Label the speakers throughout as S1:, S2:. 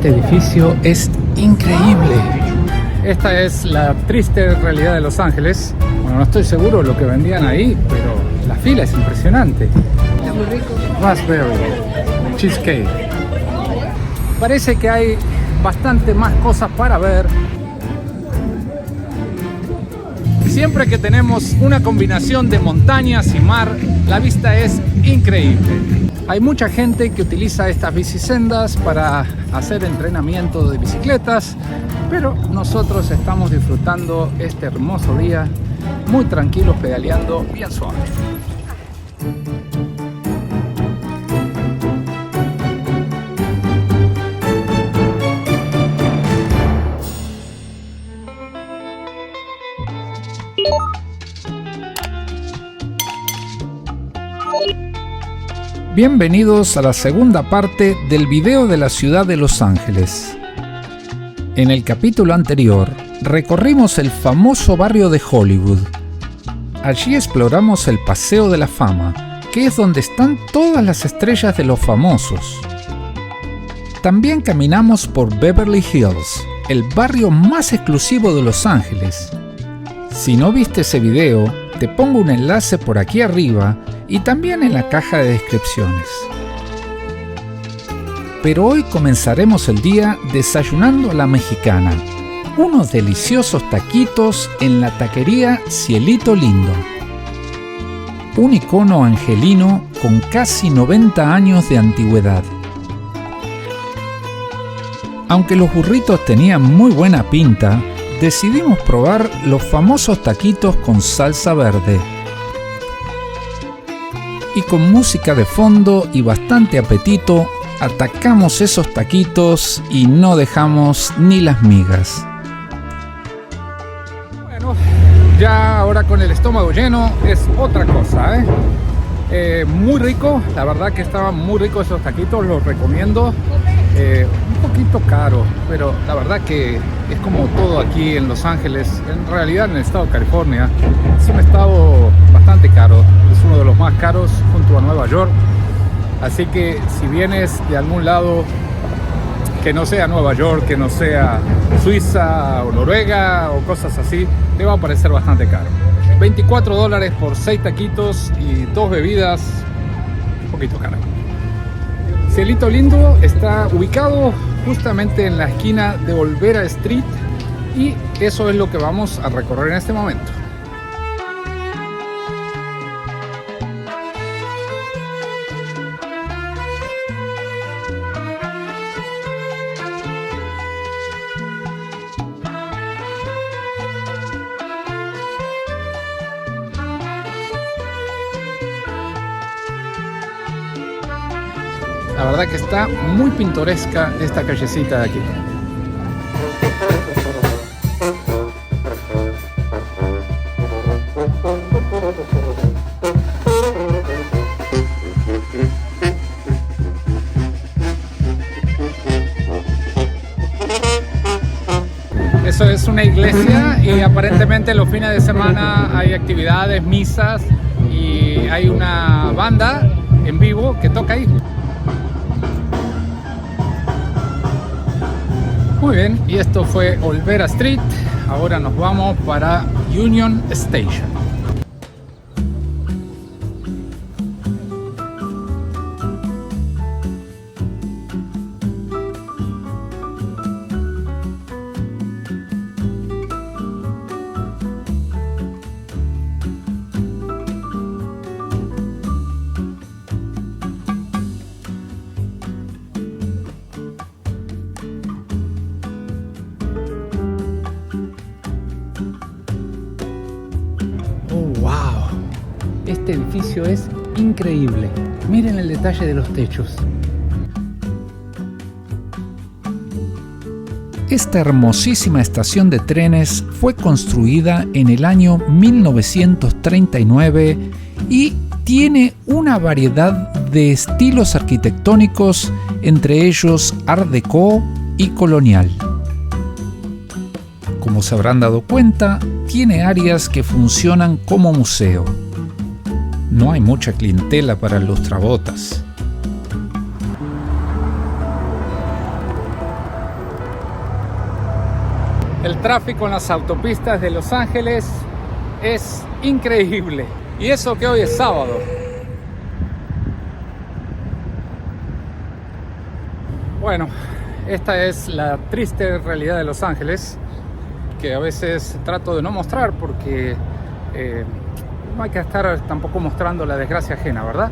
S1: Este edificio es increíble. Esta es la triste realidad de Los Ángeles. Bueno, no estoy seguro lo que vendían ahí, pero la fila es impresionante.
S2: Está muy rico.
S1: Raspberry, cheesecake. Parece que hay bastante más cosas para ver. Siempre que tenemos una combinación de montañas y mar, la vista es increíble. Hay mucha gente que utiliza estas bicisendas para hacer entrenamiento de bicicletas, pero nosotros estamos disfrutando este hermoso día, muy tranquilos, pedaleando bien suave. Bienvenidos a la segunda parte del video de la ciudad de Los Ángeles. En el capítulo anterior, recorrimos el famoso barrio de Hollywood. Allí exploramos el Paseo de la Fama, que es donde están todas las estrellas de los famosos. También caminamos por Beverly Hills, el barrio más exclusivo de Los Ángeles. Si no viste ese video, te pongo un enlace por aquí arriba y también en la caja de descripciones. Pero hoy comenzaremos el día desayunando a la mexicana, unos deliciosos taquitos en la taquería Cielito Lindo. Un icono angelino con casi 90 años de antigüedad. Aunque los burritos tenían muy buena pinta, decidimos probar los famosos taquitos con salsa verde. Y con música de fondo y bastante apetito, atacamos esos taquitos y no dejamos ni las migas. Bueno, ya ahora con el estómago lleno es otra cosa, muy rico, la verdad que estaban muy ricos esos taquitos, los recomiendo. Un poquito caro, pero la verdad que es como todo aquí en Los Ángeles, en realidad en el estado de California, es un estado bastante caro, es uno de los más caros junto a Nueva York, así que si vienes de algún lado que no sea Nueva York, que no sea Suiza o Noruega o cosas así, te va a parecer bastante caro. $24 por 6 taquitos y 2 bebidas, un poquito caro. Cielito Lindo está ubicado justamente en la esquina de Olvera Street y eso es lo que vamos a recorrer en este momento. La verdad que está muy pintoresca esta callecita de aquí. Eso es una iglesia y aparentemente los fines de semana hay actividades, misas y hay una banda en vivo que toca ahí. Muy bien, y esto fue Olvera Street. Ahora nos vamos para Union Station. Este edificio es increíble. Miren el detalle de los techos. Esta hermosísima estación de trenes fue construida en el año 1939 y tiene una variedad de estilos arquitectónicos, entre ellos Art Deco y colonial. Como se habrán dado cuenta, tiene áreas que funcionan como museo. No hay mucha clientela para el lustrabotas. El tráfico en las autopistas de Los Ángeles es increíble. Y eso que hoy es sábado. Bueno, esta es la triste realidad de Los Ángeles, que a veces trato de no mostrar porque no hay que estar tampoco mostrando la desgracia ajena, ¿verdad?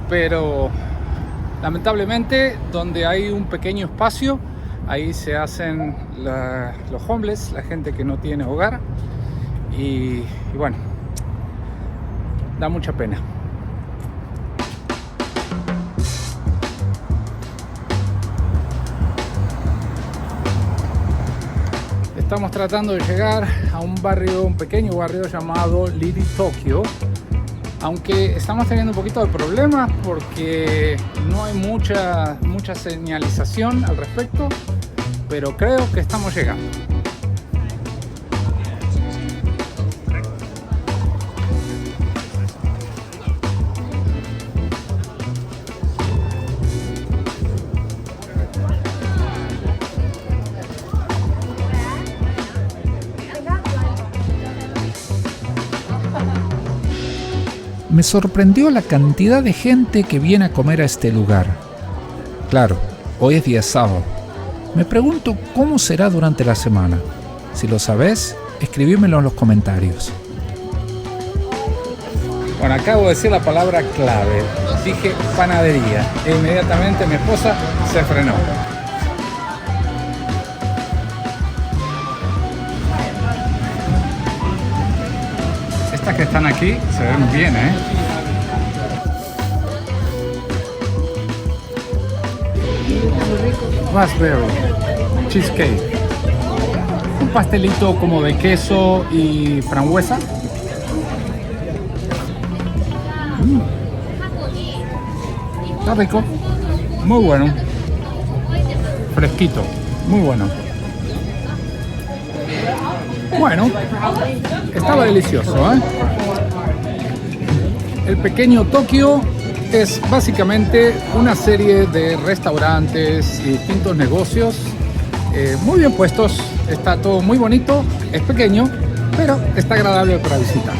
S1: Pero lamentablemente donde hay un pequeño espacio, ahí se hacen los homeless, la gente que no tiene hogar, y bueno, da mucha pena. Estamos tratando de llegar a un pequeño barrio llamado Little Tokyo, aunque estamos teniendo un poquito de problemas porque no hay mucha señalización al respecto, pero creo que estamos llegando.
S2: Me sorprendió la cantidad de gente que viene a comer a este lugar. Claro, hoy es día sábado. Me pregunto cómo será durante la semana. Si lo sabés, escribímelo en los comentarios.
S1: Bueno, acabo de decir la palabra clave. Dije panadería e inmediatamente mi esposa se frenó. Estas que están aquí se ven bien, ¿eh? Raspberry cheesecake. Un pastelito como de queso y frambuesa. Está rico. Muy bueno. Fresquito. Muy bueno. Bueno, estaba delicioso, ¿eh? El pequeño Tokio es básicamente una serie de restaurantes y distintos negocios muy bien puestos. Está todo muy bonito, es pequeño, pero está agradable para visitar.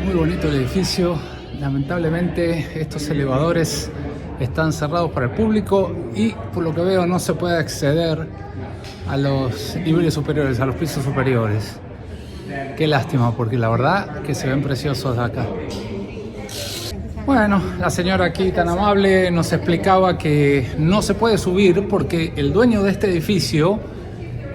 S1: Muy bonito el edificio. Lamentablemente estos elevadores están cerrados para el público y por lo que veo no se puede acceder a los niveles superiores, a los pisos superiores. Qué lástima, porque la verdad que se ven preciosos de acá. Bueno, la señora aquí tan amable nos explicaba que no se puede subir porque el dueño de este edificio,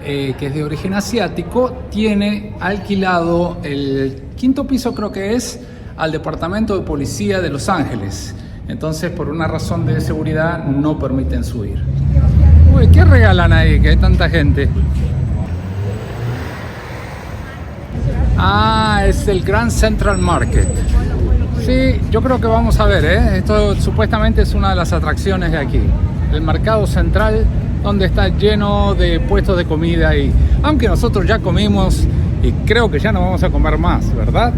S1: que es de origen asiático, tiene alquilado el quinto piso, creo que es, al departamento de policía de Los Ángeles. Entonces, por una razón de seguridad, no permiten subir. Uy, ¿qué regalan ahí? Que hay tanta gente. Ah, es el Grand Central Market. Sí, yo creo que vamos a ver, ¿eh? Esto supuestamente es una de las atracciones de aquí. El mercado central, donde está lleno de puestos de comida. Y aunque nosotros ya comimos y creo que ya no vamos a comer más, ¿verdad?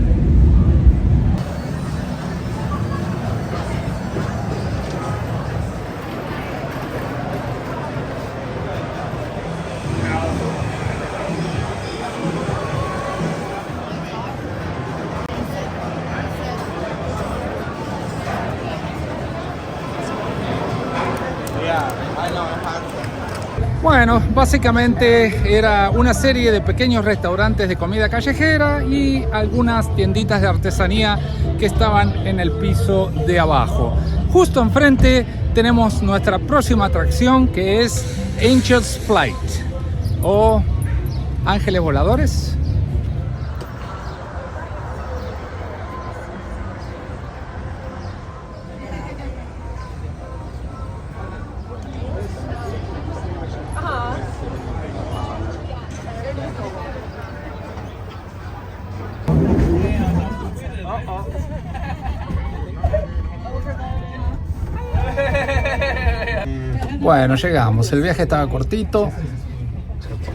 S1: Bueno, básicamente era una serie de pequeños restaurantes de comida callejera y algunas tienditas de artesanía que estaban en el piso de abajo. Justo enfrente tenemos nuestra próxima atracción, que es Angel's Flight o Ángeles Voladores.
S3: Bueno, llegamos. El viaje estaba cortito,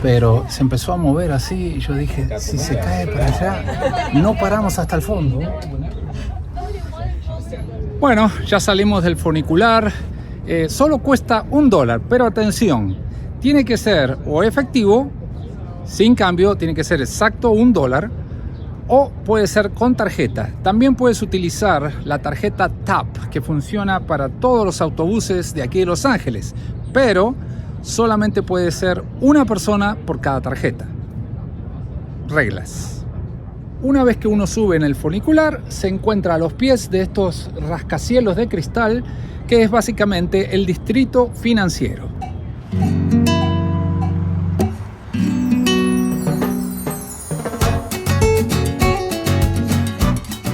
S3: pero se empezó a mover así y yo dije, si se cae para allá, no paramos hasta el fondo.
S1: Bueno, ya salimos del funicular. Solo cuesta $1, pero atención, tiene que ser o efectivo, sin cambio, tiene que ser exacto $1, o puede ser con tarjeta. También puedes utilizar la tarjeta TAP, que funciona para todos los autobuses de aquí de Los Ángeles, pero solamente puede ser una persona por cada tarjeta. Reglas. Una vez que uno sube en el funicular, se encuentra a los pies de estos rascacielos de cristal, que es básicamente el distrito financiero.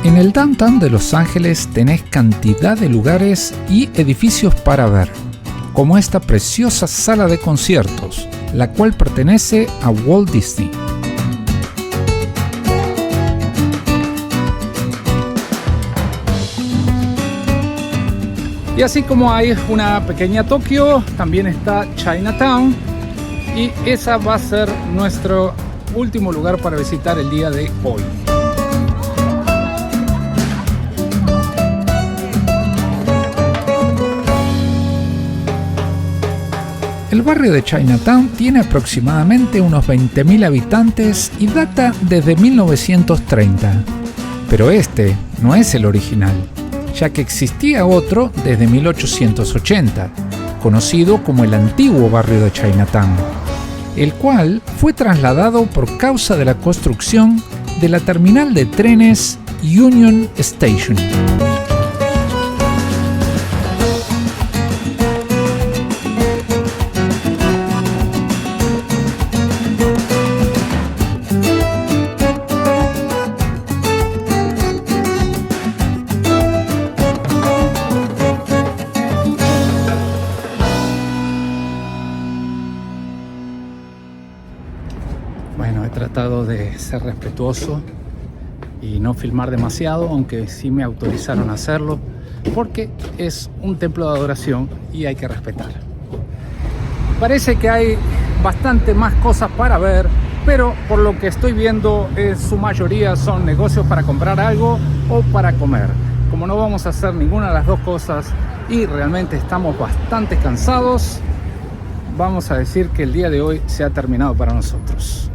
S2: En el downtown de Los Ángeles tenés cantidad de lugares y edificios para ver, como esta preciosa sala de conciertos, la cual pertenece a Walt Disney.
S1: Y así como hay una pequeña Tokio, también está Chinatown, y esa va a ser nuestro último lugar para visitar el día de hoy.
S2: El barrio de Chinatown tiene aproximadamente unos 20.000 habitantes y data desde 1930. Pero este no es el original, ya que existía otro desde 1880, conocido como el antiguo barrio de Chinatown, el cual fue trasladado por causa de la construcción de la terminal de trenes Union Station.
S1: Bueno, he tratado de ser respetuoso y no filmar demasiado, aunque sí me autorizaron a hacerlo, porque es un templo de adoración y hay que respetar. Parece que hay bastante más cosas para ver, pero por lo que estoy viendo, su mayoría son negocios para comprar algo o para comer. Como no vamos a hacer ninguna de las dos cosas y realmente estamos bastante cansados, vamos a decir que el día de hoy se ha terminado para nosotros.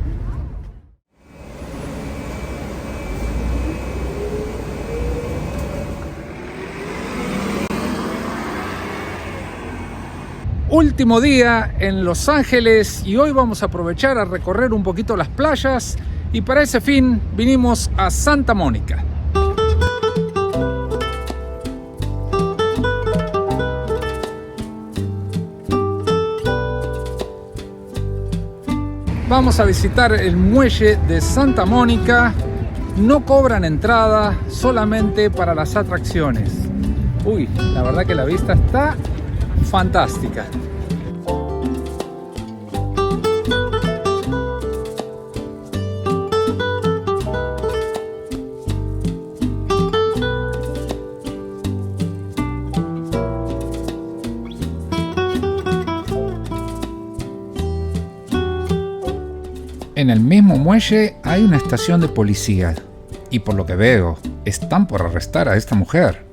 S1: Último día en Los Ángeles y hoy vamos a aprovechar a recorrer un poquito las playas, y para ese fin vinimos a Santa Mónica. Vamos a visitar el muelle de Santa Mónica. No cobran entrada, solamente para las atracciones. Uy, la verdad que la vista está fantástica.
S2: En el mismo muelle hay una estación de policía y por lo que veo, están por arrestar a esta mujer.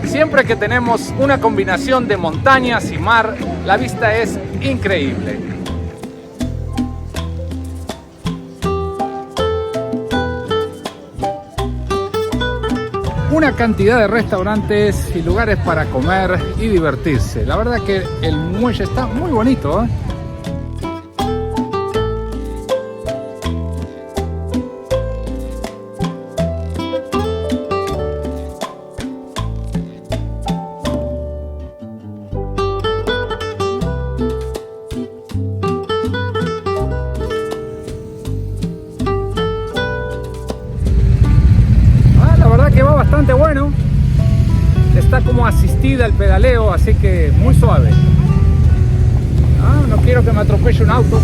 S1: Siempre que tenemos una combinación de montañas y mar, la vista es increíble. Una cantidad de restaurantes y lugares para comer y divertirse. La verdad que el muelle está muy bonito, ¿eh? Bastante bueno, está como asistida el pedaleo, así que muy suave. No quiero que me atropelle un auto.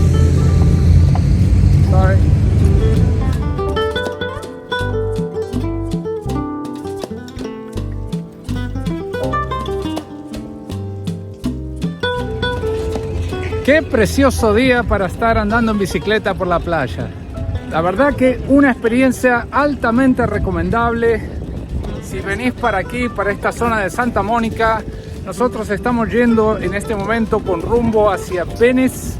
S1: Sorry. Qué precioso día para estar andando en bicicleta por la playa. La verdad que una experiencia altamente recomendable. Si venís para aquí, para esta zona de Santa Mónica, nosotros estamos yendo en este momento con rumbo hacia Venice.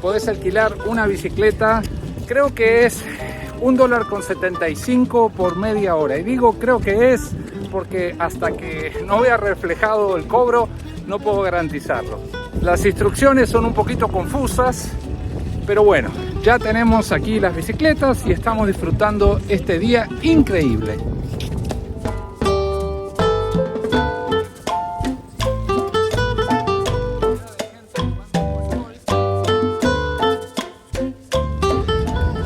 S1: Podés alquilar una bicicleta, creo que es $1.75 por media hora. Y digo creo que es porque hasta que no vea reflejado el cobro, no puedo garantizarlo. Las instrucciones son un poquito confusas, pero bueno, ya tenemos aquí las bicicletas y estamos disfrutando este día increíble.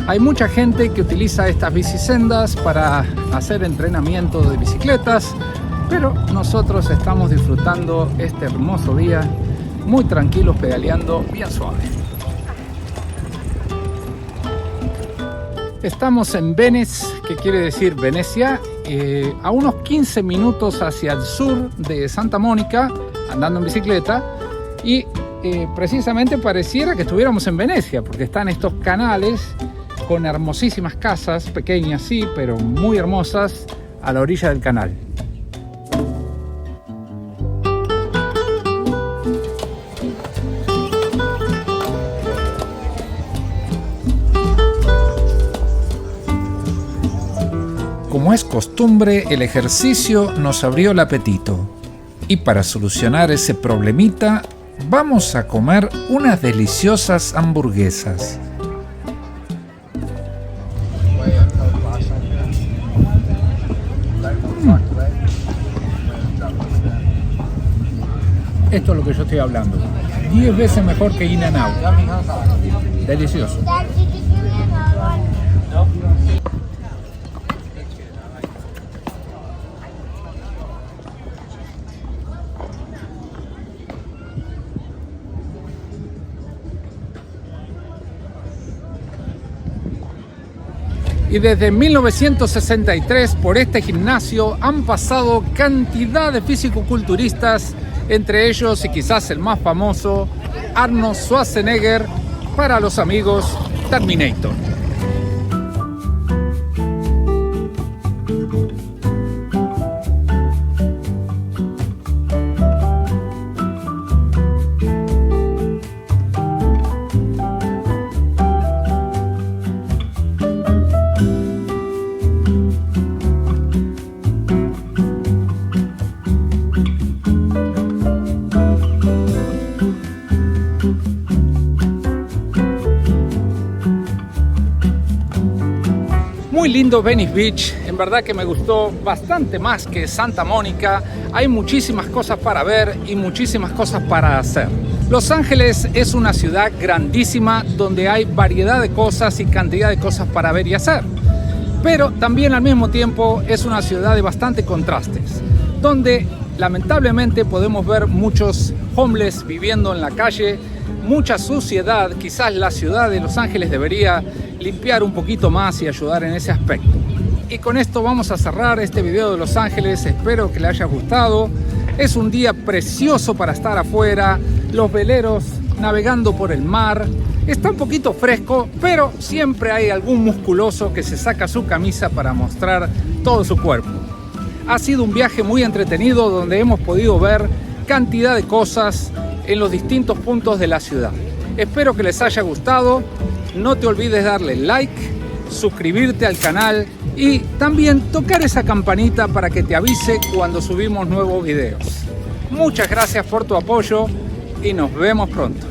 S1: Hay mucha gente que utiliza estas bicisendas para hacer entrenamiento de bicicletas, pero nosotros estamos disfrutando este hermoso día muy tranquilos, pedaleando bien suave. Estamos en Venice, que quiere decir Venecia, a unos 15 minutos hacia el sur de Santa Mónica, andando en bicicleta, y precisamente pareciera que estuviéramos en Venecia, porque están estos canales con hermosísimas casas, pequeñas sí, pero muy hermosas, a la orilla del canal.
S2: Como es costumbre, el ejercicio nos abrió el apetito. Y para solucionar ese problemita, vamos a comer unas deliciosas hamburguesas.
S1: Esto es lo que yo estoy hablando. 10 veces mejor que In-N-Out. Delicioso. Y desde 1963 por este gimnasio han pasado cantidad de fisicoculturistas, entre ellos y quizás el más famoso, Arnold Schwarzenegger, para los amigos Terminator. Muy lindo Venice Beach, en verdad que me gustó bastante más que Santa Mónica. Hay muchísimas cosas para ver y muchísimas cosas para hacer. Los Ángeles es una ciudad grandísima donde hay variedad de cosas y cantidad de cosas para ver y hacer. Pero también al mismo tiempo es una ciudad de bastante contrastes, donde lamentablemente podemos ver muchos homeless viviendo en la calle, mucha suciedad. Quizás la ciudad de Los Ángeles debería limpiar un poquito más y ayudar en ese aspecto. Y con esto vamos a cerrar este video de Los Ángeles. Espero que les haya gustado. Es un día precioso para estar afuera, los veleros navegando por el mar. Está un poquito fresco, pero siempre hay algún musculoso que se saca su camisa para mostrar todo su cuerpo. Ha sido un viaje muy entretenido donde hemos podido ver cantidad de cosas en los distintos puntos de la ciudad. Espero que les haya gustado. No te olvides darle like, suscribirte al canal y también tocar esa campanita para que te avise cuando subimos nuevos videos. Muchas gracias por tu apoyo y nos vemos pronto.